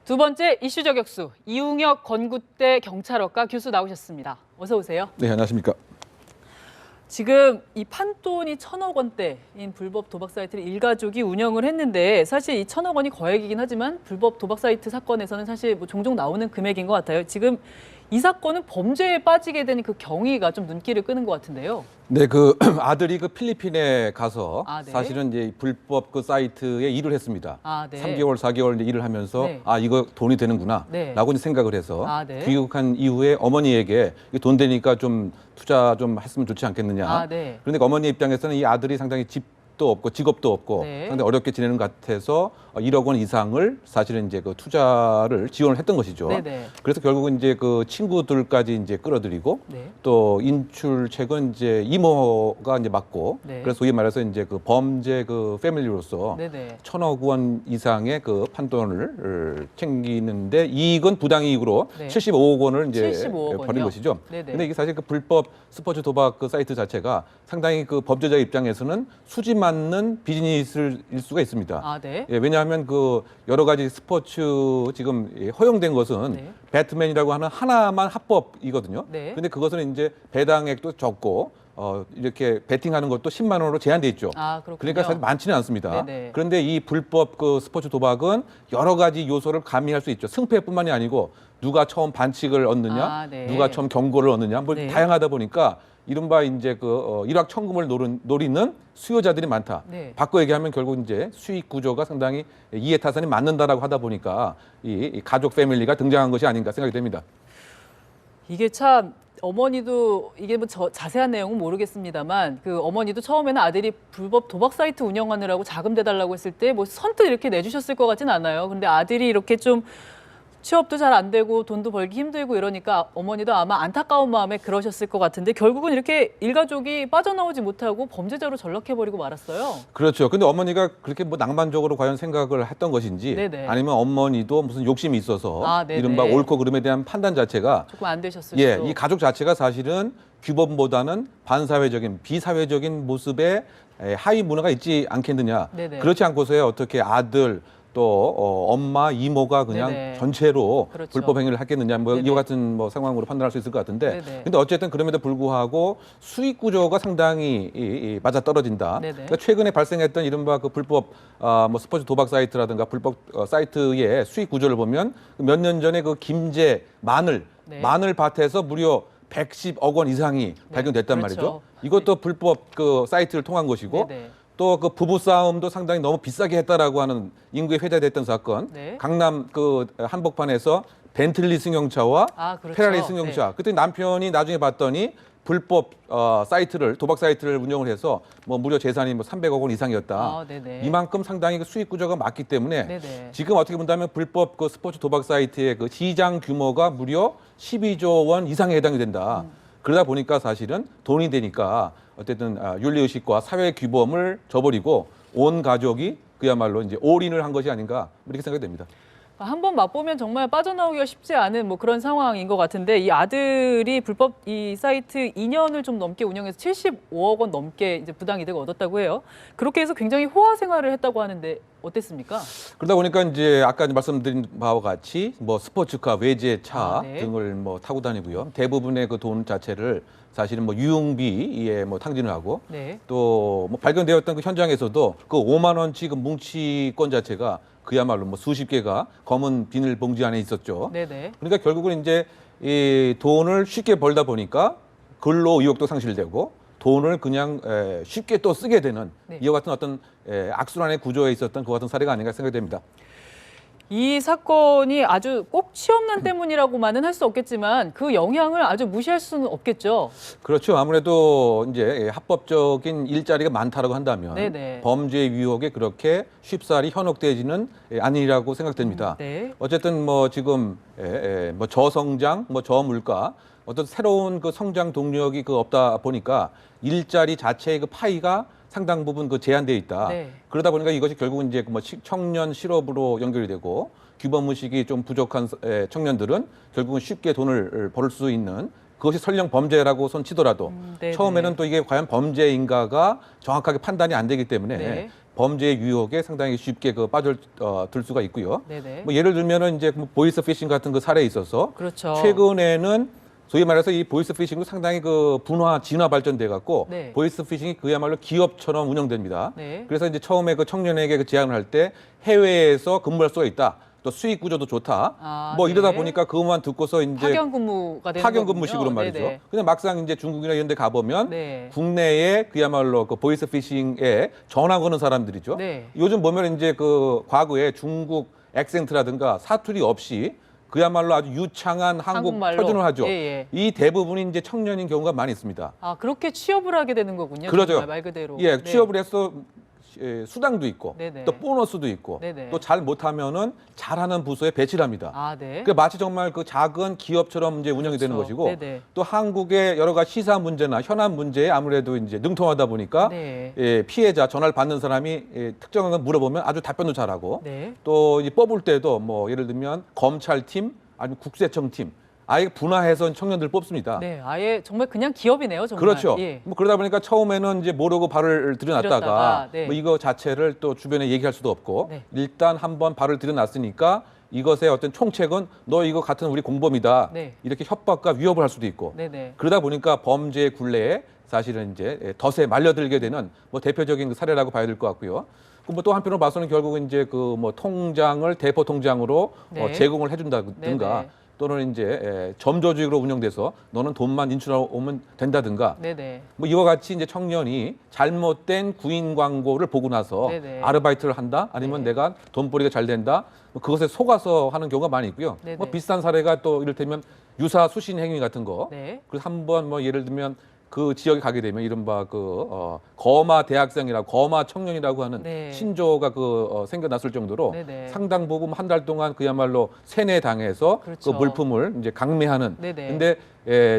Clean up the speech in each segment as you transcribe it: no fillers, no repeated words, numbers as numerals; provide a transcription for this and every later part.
두 번째 이슈 저격수 이웅혁 건국대 경찰학과 교수 나오셨습니다. 어서 오세요. 네, 안녕하십니까. 지금 이 판돈이 1,000억 원대인 불법 도박 사이트를 일가족이 운영을 했는데 사실 이 1,000억 원이 거액이긴 하지만 불법 도박 사이트 사건에서는 사실 뭐 종종 나오는 금액인 것 같아요. 지금 이 사건은 범죄에 빠지게 되는 그 경위가 좀 눈길을 끄는 것 같은데요. 네, 그 아들이 그 필리핀에 가서 네. 사실은 이제 불법 그 사이트에 일을 했습니다. 네. 3개월, 4개월 이제 일을 하면서 네. 이거 돈이 되는구나 네. 라고 이제 생각을 해서 네. 귀국한 이후에 어머니에게 돈 되니까 좀 투자 좀 했으면 좋지 않겠느냐. 네. 그런데 어머니 입장에서는 이 아들이 상당히 집도 없고 직업도 없고 네. 상당히 어렵게 지내는 것 같아서 1억 원 이상을 사실은 이제 그 투자를 지원을 했던 것이죠. 네네. 그래서 결국은 이제 그 친구들까지 이제 끌어들이고 네. 또 인출책은 이제 이모가 이제 맡고 네. 그래서 소위 말해서 이제 그 범죄 그 패밀리로서 네네. 1,000억 원 이상의 그 판돈을 챙기는데 이익은 부당이익으로 네. 75억 원을 이제 75억 벌인 원이요? 것이죠. 네네. 근데 이게 사실 그 불법 스포츠 도박 그 사이트 자체가 상당히 그 범죄자 입장에서는 수지 맞는 비즈니스일 수가 있습니다. 네. 예, 왜냐하면 그 여러 가지 스포츠 지금 허용된 것은 네. 배트맨이라고 하는 하나만 합법이거든요. 네. 근데 그것은 이제 배당액도 적고 이렇게 베팅하는 것도 10만 원으로 제한돼 있죠. 그렇군요. 그러니까 사실 많지는 않습니다. 네네. 그런데 이 불법 그 스포츠 도박은 여러 가지 요소를 가미할 수 있죠. 승패뿐만이 아니고 누가 처음 반칙을 얻느냐, 네. 누가 처음 경고를 얻느냐, 뭐 네. 다양하다 보니까 이른바 이제 그 일확천금을 노리는 수요자들이 많다. 네. 바꿔 얘기하면 결국 이제 수익 구조가 상당히 이해타산이 맞는다라고 하다 보니까 이 가족 패밀리가 등장한 것이 아닌가 생각이 됩니다. 이게 참 어머니도 이게 뭐 자세한 내용은 모르겠습니다만 그 어머니도 처음에는 아들이 불법 도박 사이트 운영하느라고 자금 대달라고 했을 때 뭐 선뜻 이렇게 내주셨을 것 같진 않아요. 근데 아들이 이렇게 좀 취업도 잘 안 되고 돈도 벌기 힘들고 이러니까 어머니도 아마 안타까운 마음에 그러셨을 것 같은데 결국은 이렇게 일가족이 빠져나오지 못하고 범죄자로 전락해버리고 말았어요. 그렇죠. 근데 어머니가 그렇게 뭐 낭만적으로 과연 생각을 했던 것인지 네네. 아니면 어머니도 무슨 욕심이 있어서 네네. 이른바 옳고 그름에 대한 판단 자체가 조금 안 되셨을 수도. 이 가족 자체가 사실은 규범보다는 반사회적인 비사회적인 모습의 하위 문화가 있지 않겠느냐. 네네. 그렇지 않고서야 어떻게 아들 또 엄마, 이모가 그냥 네네. 전체로 그렇죠. 불법 행위를 했겠느냐 뭐 네네. 이와 같은 뭐 상황으로 판단할 수 있을 것 같은데 네네. 근데 어쨌든 그럼에도 불구하고 수익 구조가 상당히 맞아 떨어진다. 네네. 그러니까 최근에 발생했던 이른바 그 불법 뭐 스포츠 도박 사이트라든가 불법 사이트의 수익 구조를 보면 몇 년 전에 그 김제 마늘 네. 마늘밭에서 무려 110억 원 이상이 발견됐단 그렇죠. 말이죠. 이것도 불법 그 사이트를 통한 것이고 네네. 또 그 부부 싸움도 상당히 너무 비싸게 했다라고 하는 인구에 회자됐던 사건. 네. 강남 그 한복판에서 벤틀리 승용차와 그렇죠. 페라리 승용차. 그때 남편이 나중에 봤더니 불법 사이트를 도박 사이트를 운영을 해서 뭐 무려 재산이 뭐 300억 원 이상이었다. 네네. 이만큼 상당히 그 수익 구조가 맞기 때문에 네네. 지금 어떻게 본다면 불법 그 스포츠 도박 사이트의 그 시장 규모가 무려 12조 원 이상에 해당이 된다. 그러다 보니까 사실은 돈이 되니까 어쨌든 윤리의식과 사회 규범을 저버리고 온 가족이 그야말로 이제 올인을 한 것이 아닌가 이렇게 생각이 됩니다. 한번 맛보면 정말 빠져나오기가 쉽지 않은 뭐 그런 상황인 것 같은데 이 아들이 불법 이 사이트 2년을 좀 넘게 운영해서 75억 원 넘게 이제 부당이득을 얻었다고 해요. 그렇게 해서 굉장히 호화 생활을 했다고 하는데 어땠습니까? 그러다 보니까 이제 아까 말씀드린 바와 같이 뭐 스포츠카, 외제차 네. 등을 뭐 타고 다니고요. 대부분의 그 돈 자체를 사실은 뭐 유흥비에 뭐 탕진을 하고 네. 또 뭐 발견되었던 그 현장에서도 그 5만 원치 그 뭉치권 자체가 그야말로 뭐 수십 개가 검은 비닐 봉지 안에 있었죠. 네네. 그러니까 결국은 이제 이 돈을 쉽게 벌다 보니까 근로 의욕도 상실되고 돈을 그냥 쉽게 또 쓰게 되는 네. 이와 같은 어떤 악순환의 구조에 있었던 그 같은 사례가 아닌가 생각됩니다. 이 사건이 아주 꼭 취업난 때문이라고만은 할 수 없겠지만 그 영향을 아주 무시할 수는 없겠죠. 그렇죠. 아무래도 이제 합법적인 일자리가 많다라고 한다면 네네. 범죄 유혹에 그렇게 쉽사리 현혹되지는 아니라고 생각됩니다. 네. 어쨌든 뭐 지금 뭐 저성장, 뭐 저물가 어떤 새로운 그 성장 동력이 그 없다 보니까 일자리 자체의 그 파이가 상당 부분 그 제한되어 있다. 네. 그러다 보니까 이것이 결국은 이제 뭐 청년 실업으로 연결이 되고 규범 의식이 좀 부족한 청년들은 결국은 쉽게 돈을 벌 수 있는 그것이 설령 범죄라고 손치더라도 네네. 처음에는 또 이게 과연 범죄인가가 정확하게 판단이 안 되기 때문에 네. 범죄의 유혹에 상당히 쉽게 빠져 들 수가 있고요. 네네. 뭐 예를 들면은 이제 뭐 보이스 피싱 같은 그 사례에 있어서 그렇죠. 최근에는 소위 말해서 이 보이스 피싱도 상당히 진화 발전돼 갖고 네. 보이스 피싱이 그야말로 기업처럼 운영됩니다. 네. 그래서 이제 처음에 청년에게 제안을 할 때 해외에서 근무할 수가 있다. 또 수익 구조도 좋다. 뭐 이러다 네. 보니까 그것만 듣고서 이제 파견 근무가 되는 파견 거군요. 근무식으로 말이죠. 네네. 근데 막상 이제 중국이나 이런 데 가보면 네. 국내에 그야말로 보이스 피싱에 전화 거는 사람들이죠. 네. 요즘 보면 이제 과거에 중국 액센트라든가 사투리 없이 그야말로 아주 유창한 한국 한국말로. 표준을 하죠. 예, 예. 이 대부분이 이제 청년인 경우가 많이 있습니다. 그렇게 취업을 하게 되는 거군요. 그러죠. 정말 말 그대로. 예, 네. 취업을 해서 수당도 있고 네네. 또 보너스도 있고 네네. 또 잘 못하면은 잘하는 부서에 배치를 합니다. 네. 그 마치 정말 작은 기업처럼 이제 운영이 되는 그렇죠. 것이고 네네. 또 한국의 여러 가지 시사 문제나 현안 문제에 아무래도 이제 능통하다 보니까 네. 피해자 전화를 받는 사람이 특정한 걸 물어보면 아주 답변도 잘하고 네. 또 뽑을 때도 뭐 예를 들면 검찰팀 아니면 국세청팀 아예 분화해서 청년들 뽑습니다. 네, 아예 정말 그냥 기업이네요, 정말. 그렇죠. 예. 뭐 그러다 보니까 처음에는 이제 모르고 발을 들여놨다가 네. 뭐 이거 자체를 또 주변에 얘기할 수도 없고 네. 일단 한번 발을 들여놨으니까 이것의 어떤 총책은 너 이거 같은 우리 공범이다. 네. 이렇게 협박과 위협을 할 수도 있고 네네. 그러다 보니까 범죄의 굴레에 사실은 이제 덫에 말려들게 되는 뭐 대표적인 사례라고 봐야 될 것 같고요. 뭐 또 한편으로 봐서는 결국은 이제 뭐 통장을 대포 통장으로 네. 제공을 해준다든가 네네. 또는 이제 점조직으로 운영돼서 너는 돈만 인출하면 된다든가 네네. 뭐 이와 같이 이제 청년이 잘못된 구인 광고를 보고 나서 네네. 아르바이트를 한다 아니면 네. 내가 돈벌이가 잘 된다 뭐 그것에 속아서 하는 경우가 많이 있고요. 네네. 뭐 비슷한 사례가 또 이를테면 유사 수신 행위 같은 거. 네. 그래서 한번 뭐 예를 들면 그 지역에 가게 되면 이른바 거마 대학생이라고 거마 청년이라고 하는 네. 신조가 생겨났을 정도로 네네. 상당 부분 한 달 동안 그야말로 세뇌당해서 그렇죠. 그 물품을 이제 강매하는. 네네. 근데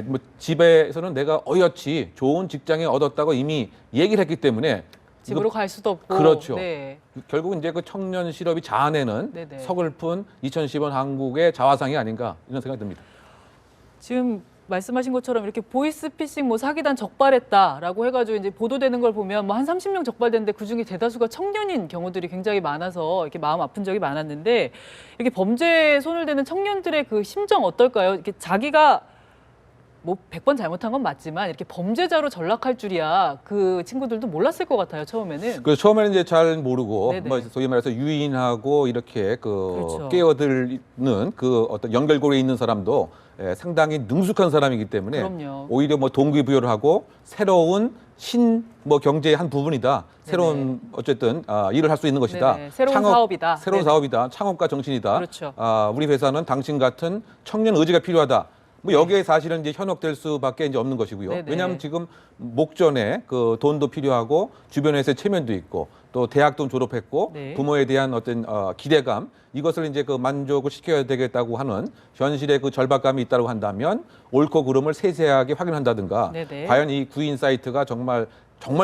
뭐 집에서는 내가 어여치 좋은 직장에 얻었다고 이미 얘기를 했기 때문에 집으로 갈 수도 없고. 그렇죠. 네. 결국은 이제 그 청년 실업이 자아내는 네네. 서글픈 2010년 한국의 자화상이 아닌가 이런 생각이 듭니다. 지금 말씀하신 것처럼 이렇게 보이스피싱 뭐 사기단 적발했다라고 해가지고 이제 보도되는 걸 보면 뭐 한 30명 적발됐는데 그중에 대다수가 청년인 경우들이 굉장히 많아서 이렇게 마음 아픈 적이 많았는데 이렇게 범죄에 손을 대는 청년들의 그 심정 어떨까요? 이렇게 자기가 뭐 100번 잘못한 건 맞지만 이렇게 범죄자로 전락할 줄이야 그 친구들도 몰랐을 것 같아요, 처음에는. 그래서 처음에는 이제 잘 모르고 네네. 뭐 소위 말해서 유인하고 이렇게 그렇죠. 깨어들는 어떤 연결고리에 있는 사람도 상당히 능숙한 사람이기 때문에 그럼요. 오히려 뭐 동기부여를 하고 새로운 뭐 경제의 한 부분이다. 새로운 어쨌든 일을 할 수 있는 것이다. 네네. 새로운 사업이다. 새로운 네네. 사업이다. 창업가 정신이다. 그렇죠. 우리 회사는 당신 같은 청년 의지가 필요하다. 뭐 여기에 사실은 이제 현혹될 수밖에 이제 없는 것이고요. 네네. 왜냐하면 지금 목전에 그 돈도 필요하고 주변에서의 체면도 있고 또 대학도 졸업했고 네. 부모에 대한 어떤 기대감 이것을 이제 만족을 시켜야 되겠다고 하는 현실의 그 절박감이 있다고 한다면 옳고 그름을 세세하게 확인한다든가 네네. 과연 이 구인 사이트가 정말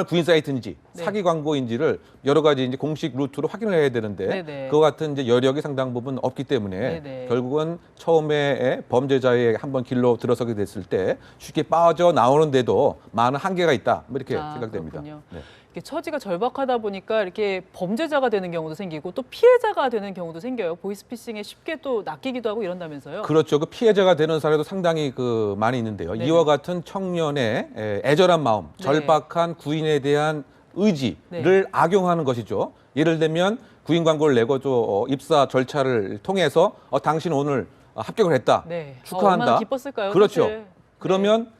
구인 사이트인지 네. 사기 광고인지를 여러 가지 이제 공식 루트로 확인을 해야 되는데 네네. 그와 같은 이제 여력이 상당 부분 없기 때문에 네네. 결국은 처음에 범죄자의 한번 길로 들어서게 됐을 때 쉽게 빠져 나오는데도 많은 한계가 있다. 뭐 이렇게 생각됩니다. 그렇군요. 네. 이렇게 처지가 절박하다 보니까 이렇게 범죄자가 되는 경우도 생기고 또 피해자가 되는 경우도 생겨요. 보이스피싱에 쉽게 또 낚이기도 하고 이런다면서요. 그렇죠. 그 피해자가 되는 사례도 상당히 많이 있는데요. 네네. 이와 같은 청년의 애절한 마음, 네. 절박한 구인에 대한 의지를 네. 악용하는 것이죠. 예를 들면 구인 광고를 내고 입사 절차를 통해서 당신 오늘 합격을 했다. 네. 축하한다. 얼마나 기뻤을까요? 그렇죠. 사실. 그러면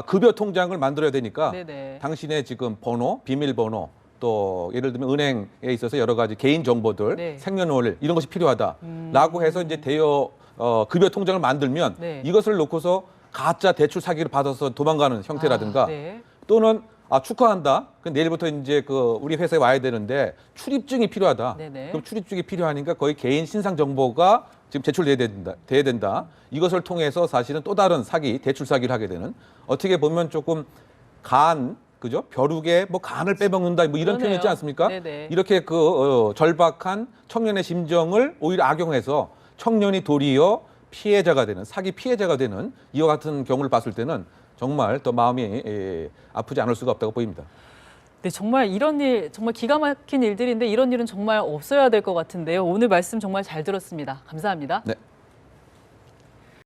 급여 통장을 만들어야 되니까 네네. 당신의 지금 번호, 비밀번호 또 예를 들면 은행에 있어서 여러 가지 개인 정보들, 네. 생년월일 이런 것이 필요하다라고 해서 이제 급여 통장을 만들면 네. 이것을 놓고서 가짜 대출 사기를 받아서 도망가는 형태라든가 네. 또는 축하한다. 내일부터 이제 우리 회사에 와야 되는데 출입증이 필요하다. 네네. 그럼 출입증이 필요하니까 거의 개인 신상 정보가 지금 제출돼야 된다. 이것을 통해서 사실은 또 다른 사기, 대출 사기를 하게 되는 어떻게 보면 조금 그죠? 벼룩에 뭐 간을 빼먹는다 뭐 이런 그러네요. 표현 있지 않습니까? 네네. 이렇게 절박한 청년의 심정을 오히려 악용해서 청년이 도리어 피해자가 되는 사기 피해자가 되는 이와 같은 경우를 봤을 때는 정말 더 마음이 아프지 않을 수가 없다고 보입니다. 네, 정말 이런 일, 정말 기가 막힌 일들인데 이런 일은 정말 없어야 될 것 같은데요. 오늘 말씀 정말 잘 들었습니다. 감사합니다. 네.